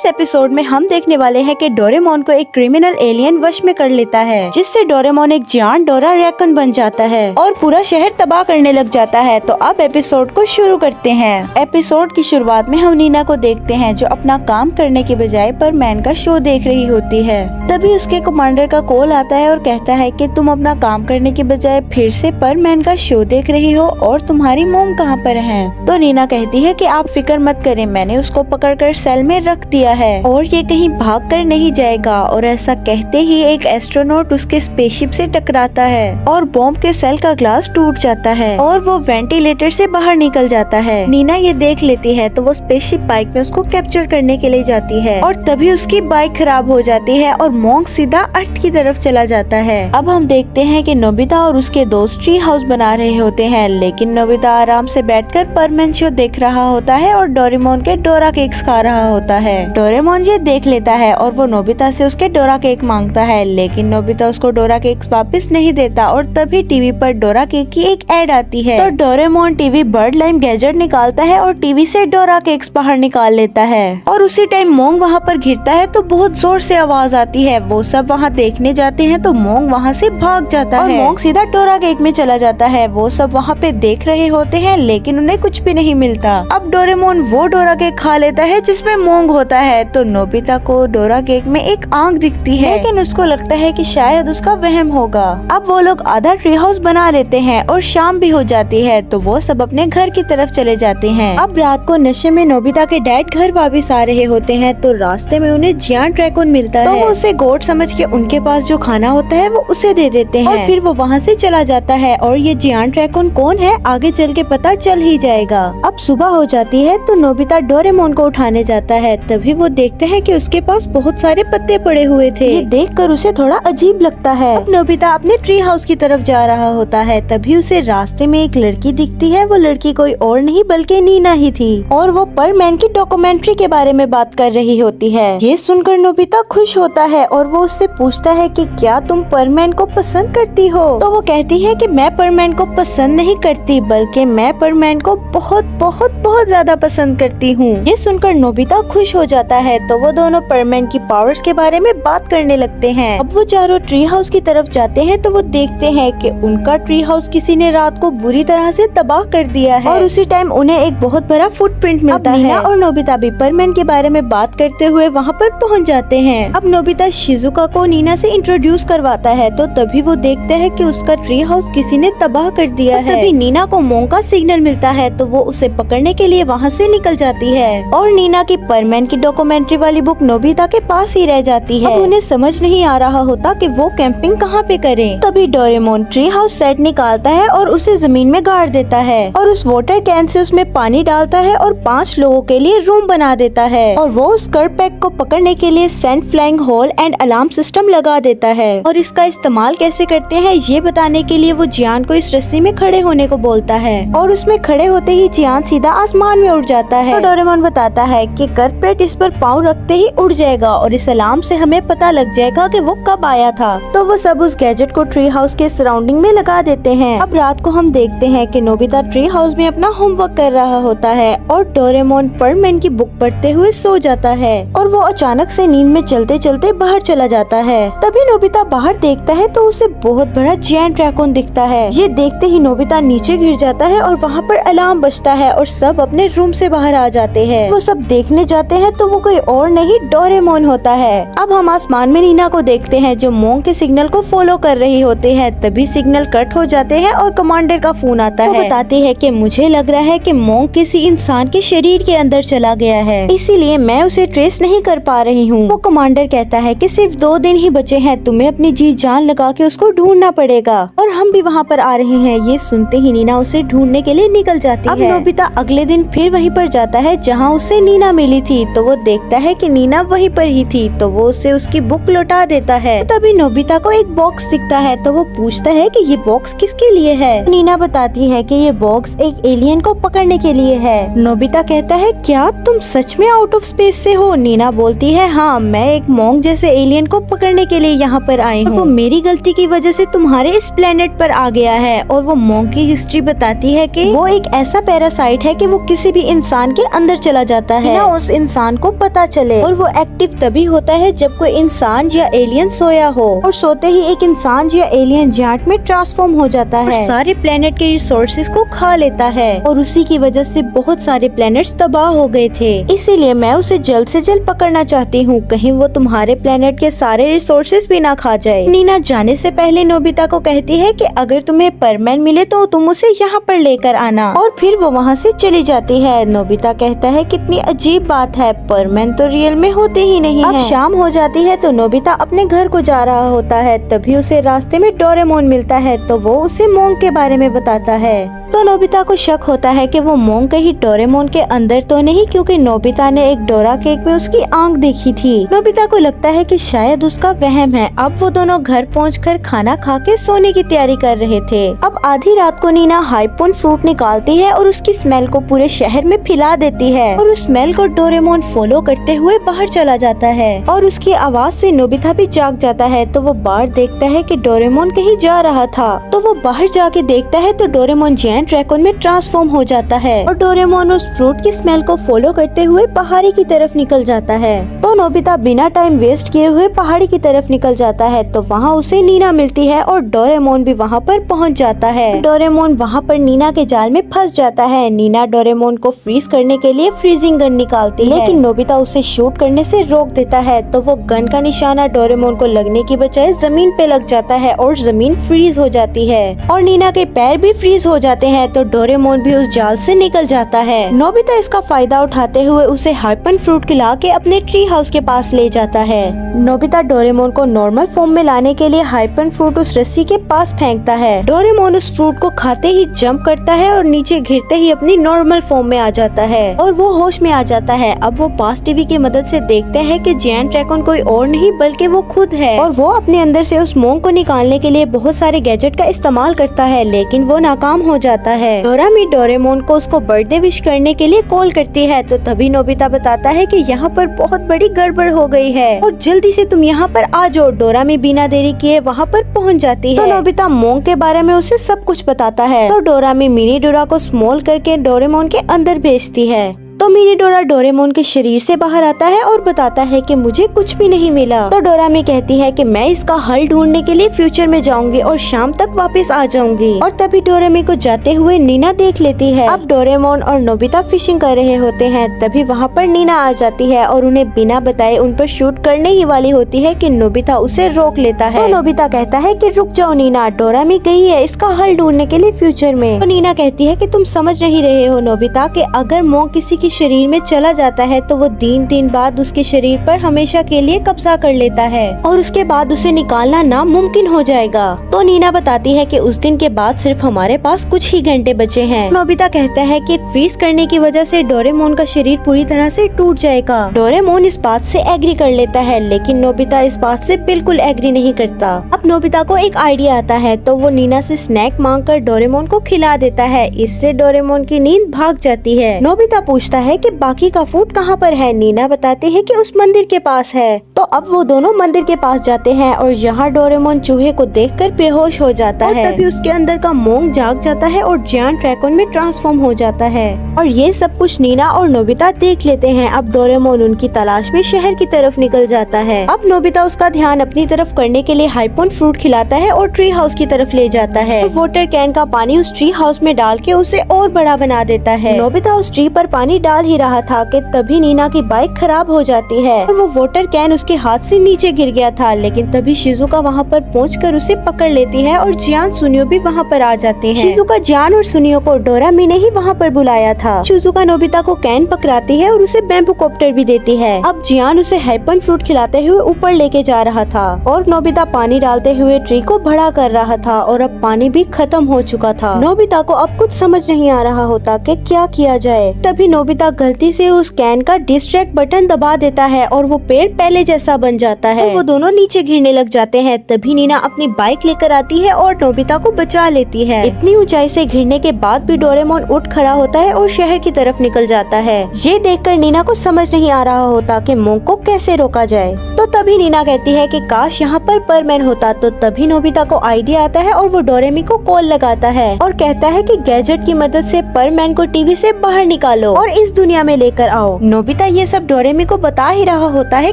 इस एपिसोड में हम देखने वाले हैं कि डोरेमोन को एक क्रिमिनल एलियन वश में कर लेता है, जिससे डोरेमोन एक जान डोरा रैकन बन जाता है और पूरा शहर तबाह करने लग जाता है। तो अब एपिसोड को शुरू करते हैं। एपिसोड की शुरुआत में हम नीना को देखते हैं, जो अपना काम करने के बजाय परमैन का शो देख रही होती है। तभी उसके कमांडर का कॉल आता है और कहता है कि तुम अपना काम करने के बजाय फिर से परमैन का शो देख रही हो और तुम्हारी मोम कहाँ पर है। तो नीना कहती है कि आप फिक्र मत करें, मैंने उसको पकड़कर सेल में रख दिया है और ये कहीं भाग कर नहीं जाएगा। और ऐसा कहते ही एक एस्ट्रोनॉट उसके स्पेसशिप से टकराता है और बॉम्ब के सेल का ग्लास टूट जाता है और वो वेंटिलेटर से बाहर निकल जाता है। नीना ये देख लेती है तो वो स्पेसशिप बाइक में उसको कैप्चर करने के लिए जाती है और तभी उसकी बाइक खराब हो जाती है और मोंग सीधा अर्थ की तरफ चला जाता है। अब हम देखते हैं कि नोबिता और उसके दोस्त ट्री हाउस बना रहे होते हैं, लेकिन नोबिता आराम से बैठकर परमैन शो देख रहा होता है और डोरेमोन के डोरा केक्स खा रहा होता है। डोरेमोन ये देख लेता है और वो नोबिता से उसके डोरा केक मांगता है, लेकिन नोबिता उसको डोरा केक्स वापस नहीं देता और तभी टीवी पर डोरा केक की एक एड आती है। तो Doraemon TV bird lime gadget निकालता है और टीवी से डोरा केक्स बाहर निकाल लेता है और उसी टाइम मोंग वहाँ पर गिरता है तो बहुत जोर से आवाज आती है। वो सब वहाँ देखने जाते हैं तो मोंग वहाँ से भाग जाता है और मोंग सीधा डोरा केक में चला जाता है। वो सब वहाँ पे देख रहे होते हैं लेकिन उन्हें कुछ भी नहीं मिलता। अब डोरेमोन वो डोरा केक खा लेता है जिसमें मोंग होता है। तो नोबिता को डोरा केक में एक आंख दिखती है, लेकिन उसको लगता है कि शायद उसका वहम होगा। अब वो लोग आधा ट्री हाउस बना लेते हैं और शाम भी हो जाती है तो वो सब अपने घर की तरफ चले जाते हैं। अब रात को नशे में नोबिता के डैड घर वापस आ रहे होते हैं तो रास्ते में उन्हें जियांट रैकून मिलता है। तो वो उसे गोट समझ के उनके पास जो खाना होता है वो उसे दे देते हैं और फिर वो वहाँ से चला जाता है। और ये जियांट रैकून कौन है आगे चल के पता चल ही जाएगा। अब सुबह हो जाती है तो नोबिता डोरेमोन को उठाने जाता है, तभी वो देखते हैं कि उसके पास बहुत सारे पत्ते पड़े हुए थे। ये देखकर उसे थोड़ा अजीब लगता है। अब नोबिता अपने ट्री हाउस की तरफ जा रहा होता है, तभी उसे रास्ते में एक लड़की दिखती है। वो लड़की कोई और नहीं बल्कि नीना ही थी और वो परमैन की डॉक्यूमेंट्री के बारे में बात कर रही होती है। ये सुनकर नोबिता खुश होता है और वो उससे पूछता है कि क्या तुम परमैन को पसंद करती हो। तो वो कहती है कि मैं परमैन को पसंद नहीं करती, बल्कि मैं परमैन को बहुत बहुत बहुत ज्यादा पसंद करती हूँ। ये सुनकर नोबिता खुश हो जाता है तो वो दोनों परमैन की पावर्स के बारे में बात करने लगते हैं। अब वो चारों ट्री हाउस की तरफ जाते हैं तो वो देखते हैं कि उनका ट्री हाउस किसी ने रात को बुरी तरह से तबाह कर दिया है और उसी टाइम उन्हें एक बहुत बड़ा फुटप्रिंट मिलता है। नीना और नोबिता भी परमैन के बारे में बात करते हुए वहाँ पर पहुँच जाते हैं। अब नोबिता शिजुका को नीना से इंट्रोड्यूस करवाता है तो तभी वो देखते हैं कि उसका ट्री हाउस किसी ने तबाह कर दिया है। तभी नीना को मोंग का सिग्नल मिलता है तो वो उसे पकड़ने के लिए वहाँ से निकल जाती है और नीना की परमैन की डॉक्यूमेंट्री वाली बुक नोबिता के पास ही रह जाती है। अब उन्हें समझ नहीं आ रहा होता कि वो कैंपिंग कहाँ पे करें। तभी डोरेमोन ट्री हाउस सेट निकालता है और उसे जमीन में गाड़ देता है और उस वाटर कैन से उसमें पानी डालता है और 5 लोगों के लिए रूम बना देता है और वो उस कर्ड पैक को पकड़ने के लिए सेंट फ्लाइंग होल एंड अलार्म सिस्टम लगा देता है और इसका इस्तेमाल कैसे करते हैं ये बताने के लिए वो जियान को इस रस्सी में खड़े होने को बोलता है और उसमें खड़े होते ही जियान सीधा आसमान में उड़ जाता है। तो डोरेमोन बताता है कि कर्पेट इस पर पाँव रखते ही उड़ जाएगा और इस अलार्म से हमें पता लग जाएगा कि वो कब आया था। तो वो सब उस गैजेट को ट्री हाउस के सराउंडिंग में लगा देते हैं। अब रात को हम देखते हैं कि नोबिता ट्री हाउस में अपना होमवर्क कर रहा होता है और डोरेमोन परमैन की बुक पढ़ते हुए सो जाता है और वो अचानक से नींद में चलते चलते बाहर चला जाता है। तभी नोबिता बाहर देखता है तो उसे बहुत बड़ा जायंट रैकून दिखता है। ये देखते ही नोबिता नीचे गिर जाता है और वहाँ पर अलार्म बजता है और सब अपने रूम से बाहर आ जाते हैं। वो सब देखने जाते हैं तो वो कोई और नहीं डोरेमोन होता है। अब हम आसमान में नीना को देखते हैं जो मोंग के सिग्नल को फॉलो कर रही होते हैं। तभी सिग्नल कट हो जाते हैं और कमांडर का फोन आता है। बताती है कि मुझे लग रहा है कि मोंग किसी इंसान के शरीर के अंदर चला गया है, इसीलिए मैं उसे ट्रेस नहीं कर पा रही हूँ। वो कमांडर कहता है कि सिर्फ 2 दिन ही बचे हैं, तुम्हें अपनी जी जान लगा के उसको ढूंढना पड़ेगा और हम भी वहाँ पर आ रहे हैं। ये सुनते ही नीना उसे ढूंढने के लिए निकल जाती है। अब नोबिता अगले दिन फिर वहीं पर जाता है जहाँ उसे नीना मिली थी तो वो देखता है कि नीना वहीं पर ही थी तो वो उसे उसकी बुक लौटा देता है। तो तभी नोबिता को एक बॉक्स दिखता है तो वो पूछता है कि ये बॉक्स किसके लिए है। नीना बताती है कि ये बॉक्स एक एलियन को पकड़ने के लिए है। नोबिता कहता है क्या तुम सच में आउट आउट ऑफ स्पेस से हो? नीना बोलती है हाँ, मैं एक मॉन्क जैसे एलियन को पकड़ने के लिए यहाँ पर आई हूँ। वो मेरी गलती की वजह से तुम्हारे इस प्लेनेट पर आ गया है। और वो मॉन्क की हिस्ट्री बताती है कि वो एक ऐसा पैरासाइट है कि वो किसी भी इंसान के अंदर चला जाता है ना उस इंसान को पता चले। और वो एक्टिव तभी होता है जब कोई इंसान या एलियन सोया हो, और सोते ही एक इंसान या एलियन जाट में ट्रांसफॉर्म हो जाता है, सारे प्लेनेट के रिसोर्सेज को खा लेता है। और उसी की वजह से बहुत सारे प्लेनेट्स तबाह हो गए थे। इसीलिए मैं उसे जल्द से जल्द पकड़ना चाहती हूँ, कहीं वो तुम्हारे प्लेनेट के सारे रिसोर्सेज भी ना खा जाए। नीना जाने से पहले नोबिता को कहती है कि अगर तुम्हें परमैन मिले तो तुम उसे यहाँ पर लेकर आना। और फिर वो वहाँ से चली जाती है। नोबिता कहता है कितनी अजीब बात है, परमैन तो रियल में होते ही नहीं है। अब शाम हो जाती है तो नोबिता अपने घर को जा रहा होता है, तभी उसे रास्ते में डोरेमोन मिलता है तो वो उसे मॉन्क के बारे में बताता है। तो नोबिता को शक होता है कि वो मॉन्क कहीं डोरेमोन के अंदर तो नहीं, क्योंकि नोबिता ने एक डोरा केक में उसकी आंख देखी थी। नोबिता को लगता है कि शायद उसका वहम है। अब वो दोनों घर पहुंचकर खाना खा के सोने की तैयारी कर रहे थे। अब आधी रात को नीना हाइपोन फ्रूट निकालती है और उसकी स्मेल को पूरे शहर में फैला देती है। और उस स्मेल को डोरेमोन फॉलो करते हुए बाहर चला जाता है और उसकी आवाज से नोबिता भी जाग जाता है। तो वो बाहर देखता है कि डोरेमोन कहीं जा रहा था। तो वो बाहर जाके देखता है तो डोरेमोन जायंट रैकून में ट्रांसफॉर्म हो जाता है और डोरेमोन उस फ्रूट की स्मेल को फॉलो करते हुए पहाड़ी की तरफ निकल जाता है। तो नोबिता बिना टाइम वेस्ट किए हुए पहाड़ी की तरफ निकल जाता है। तो वहाँ उसे नीना मिलती है और डोरेमोन भी वहाँ पर पहुँच जाता है। डोरेमोन वहाँ पर नीना के जाल में फंस जाता है। नीना डोरेमोन को फ्रीज करने के लिए फ्रीजिंग गन निकालती है, लेकिन नोबिता उसे शूट करने से रोक देता है। तो वो गन का निशाना डोरेमोन को लगने की बजाय जमीन पे लग जाता है और जमीन फ्रीज हो जाती है और नीना के पैर भी फ्रीज हो जाते हैं। तो डोरेमोन भी उस जाल से निकल जाता है। नोबिता इसका फायदा उठाते हुए उसे हाइपन फ्रूट खिला के अपने ट्री हाउस के पास ले जाता है। नोबिता डोरेमोन को नॉर्मल फॉर्म में लाने के लिए हाइपन फ्रूट उस रस्सी के पास फेंकता है। डोरेमोन उस फ्रूट को खाते ही जंप करता है और नीचे गिरते ही अपनी नॉर्मल फॉर्म में आ जाता है और वो होश में आ जाता है। अब वो पास टीवी की मदद से देखते हैं कि जायंट रैकून कोई और नहीं बल्कि वो खुद है और वो अपने अंदर से उस मॉन्क को निकालने के लिए बहुत सारे गैजेट का इस्तेमाल करता है, लेकिन वो नाकाम हो जाता है। डोरामी डोरेमोन को उसको बर्थडे विश करने के लिए कॉल करती है। तो तभी नोबिता बताता है कि यहाँ पर बहुत बड़ी गड़बड़ हो गई है और जल्दी से तुम यहाँ पर आ जाओ। डोरामी बिना देरी किए वहाँ पर पहुँच जाती है। तो नोबिता मॉन्क के बारे में उसे सब कुछ बताता है। तो डोरामी मिनी डोरा को स्मॉल करके डोरेमोन के अंदर भेजती है। तो मिनी डोरा डोरेमोन के शरीर से बाहर आता है और बताता है कि मुझे कुछ भी नहीं मिला। तो डोरामी कहती है कि मैं इसका हल ढूंढने के लिए फ्यूचर में जाऊंगी और शाम तक वापस आ जाऊंगी। और तभी डोरामी को जाते हुए नीना देख लेती है। अब डोरेमोन और नोबिता फिशिंग कर रहे होते हैं, तभी वहाँ पर नीना आ जाती है और उन्हें बिना बताए उन पर शूट करने ही वाली होती है कि नोबिता उसे रोक लेता है। तो नोबिता कहता है कि रुक जाओ नीना, डोरामी गई है इसका हल ढूंढने के लिए फ्यूचर में। तो नीना कहती है कि तुम समझ नहीं रहे हो नोबिता कि अगर मॉन्क किसी की शरीर में चला जाता है तो वो दिन बाद उसके शरीर पर हमेशा के लिए कब्जा कर लेता है और उसके बाद उसे निकालना नामुमकिन हो जाएगा। तो नीना बताती है कि उस दिन के बाद सिर्फ हमारे पास कुछ ही घंटे बचे हैं। नोबिता कहता है कि फ्रीज करने की वजह से डोरेमोन का शरीर पूरी तरह से टूट जाएगा। डोरेमोन इस बात से एग्री कर लेता है, लेकिन नोबिता इस बात से बिल्कुल एग्री नहीं करता। अब नोबिता को एक आइडिया आता है तो वो नीना से स्नैक मांगकर डोरेमोन को खिला देता है। इससे डोरेमोन की नींद भाग जाती है। नोबिता पूछता है कि बाकी का फूड कहाँ पर है। नीना बताती है कि उस मंदिर के पास है। तो अब वो दोनों मंदिर के पास जाते हैं और यहाँ डोरेमोन चूहे को देखकर बेहोश हो जाता है। तभी उसके अंदर का मॉन्क जाग जाता है और जायंट रैकून में ट्रांसफॉर्म हो जाता है और ये सब कुछ नीना और नोबिता देख लेते हैं। अब डोरेमोन उनकी तलाश में शहर की तरफ निकल जाता है। अब नोबिता उसका ध्यान अपनी तरफ करने के लिए हाइपोन फ्रूट खिलाता है और ट्री हाउस की तरफ ले जाता है। तो वाटर कैन का पानी उस ट्री हाउस में डाल के उसे और बड़ा बना देता है। नोबिता उस ट्री पर पानी डाल ही रहा था कि तभी नीना की बाइक खराब हो जाती है और वो वाटर कैन उसके हाथ से नीचे गिर गया था, लेकिन तभी शिजुका वहाँ पर पहुंचकर उसे पकड़ लेती है और जियान सुनियो भी वहाँ पर आ जाते हैं। शिजुका जियान और सुनियो को डोरामी ने ही वहाँ पर बुलाया था। शिजुका नोबिता को कैन पकड़ाती है और उसे बैम्बू कॉप्टर भी देती है। अब जियान उसे हाइपन फ्रूट खिलाते हुए ऊपर लेके जा रहा था और नोबिता पानी डालते हुए ट्री को बड़ा कर रहा था और अब पानी भी खत्म हो चुका था। नोबिता को अब कुछ समझ नहीं आ रहा होता कि क्या किया जाए। तभी नोबिता गलती से उस कैन का डिस्ट्रैक्ट बटन दबा देता है और वो पेड़ पहले जैसा जैसा बन जाता है और वो दोनों नीचे गिरने लग जाते हैं। तभी नीना अपनी बाइक लेकर आती है और नोबिता को बचा लेती है। इतनी ऊंचाई से गिरने के बाद भी डोरेमोन उठ खड़ा होता है और शहर की तरफ निकल जाता है। ये देखकर नीना को समझ नहीं आ रहा होता कि मोंक को कैसे रोका जाए। तो तभी नीना कहती है कि काश यहाँ पर परमैन होता। तो तभी नोबिता को आइडिया आता है और वो डोरेमी को कॉल लगाता है और कहता है कि गैजेट की मदद से परमैन को टीवी से बाहर निकालो और इस दुनिया में लेकर आओ। नोबिता ये सब डोरेमी को बता ही रहा होता है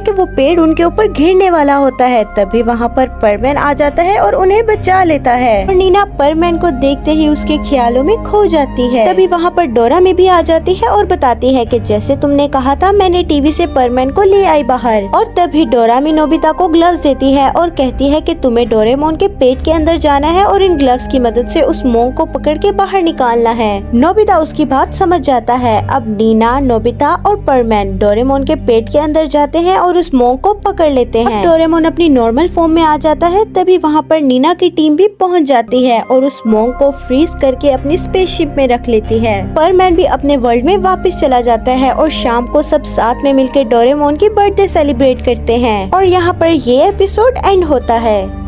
कि वो पेड़ उनके ऊपर गिरने वाला होता है। तभी वहाँ पर परमैन आ जाता है और उन्हें बचा लेता है और नीना परमैन को देखते ही उसके ख्यालों में खो जाती है। तभी वहाँ पर डोरामी भी आ जाती है और बताती है कि जैसे तुमने कहा था मैंने टीवी से परमैन को ले आई बाहर। और तभी डोरामी नोबिता को ग्लव्स देती है और कहती है कि तुम्हें डोरेमोन के पेट के अंदर जाना है और इन ग्लव्स की मदद से उस मोंक को पकड़ के बाहर निकालना है। नोबिता उसकी बात समझ जाता है। अब नीना, नोबिता और परमैन डोरेमोन के पेट के अंदर जाते हैं और उस मोंक को पकड़ लेते हैं। डोरेमोन अपनी नॉर्मल फॉर्म में आ जाता है। तभी वहाँ पर नीना की टीम भी पहुँच जाती है और उस मोंक को फ्रीज करके अपनी स्पेसशिप में रख लेती है। परमैन भी अपने वर्ल्ड में वापस चला जाता है और शाम को सब साथ में मिलकर डोरेमोन की बर्थडे सेलिब्रेट करते हैं और यहाँ पर ये एपिसोड एंड होता है।